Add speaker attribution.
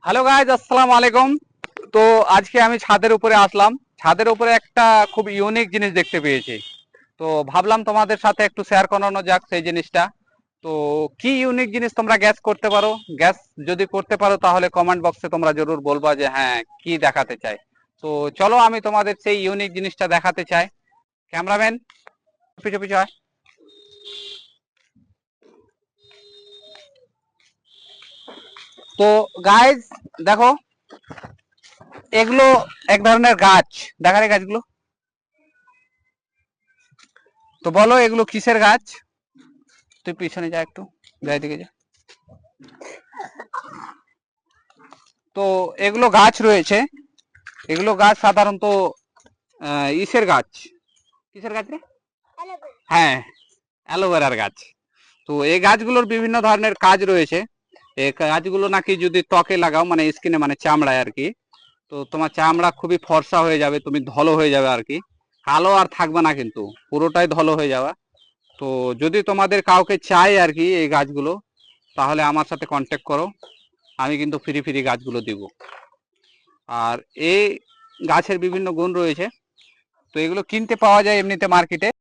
Speaker 1: Hello guys, আসসালামু আলাইকুম। তো আজকে আমি ছাদের উপরে আসলাম। ছাদের উপরে একটা খুব ইউনিক জিনিস দেখতে পেয়েছি। তো ভাবলাম তোমাদের সাথে একটু শেয়ার করানো যাক সেই জিনিসটা। তো কি ইউনিক জিনিস তোমরা গ্যাস করতে পারো? গ্যাস যদি করতে পারো তাহলে কমেন্ট বক্সে তোমরা জরুর বলবা যে হ্যাঁ কি দেখাতে চাই। তো চলো আমি তোমাদের সেই ইউনিক জিনিসটা দেখাতে চাই। ক্যামেরাম্যান পিছু পিছু আয়। তো গাইজ দেখো, এগুলো এক ধরনের গাছ। দেখা যায় গাছগুলো, তো বলো এগুলো কিসের গাছ? তুই পিছনে যা, একটু যাই দিকে যা। তো এগুলো গাছ রয়েছে, এগুলো গাছ সাধারণত ইসের গাছ। কিসের গাছ রে? হ্যাঁ, অ্যালোভেরার গাছ। তো এই গাছগুলোর বিভিন্ন ধরনের কাজ রয়েছে। এই গাছগুলো নাকি যদি ত্বকে লাগাও, মানে স্কিনে, মানে চামড়ায় আর কি, তো তোমার চামড়া খুবই ফর্সা হয়ে যাবে, তুমি ধলো হয়ে যাবে আর কি। কালো আর থাকবে না, কিন্তু পুরোটাই ধলো হয়ে যাবে। তো যদি তোমাদের কাউকে চাই আর কি এই গাছগুলো, তাহলে আমার সাথে কন্ট্যাক্ট করো, আমি কিন্তু ফ্রি ফ্রি গাছগুলো দিব। আর এই গাছের বিভিন্ন গুণ রয়েছে। তো এগুলো কিনতে পাওয়া যায় এমনিতে মার্কেটে।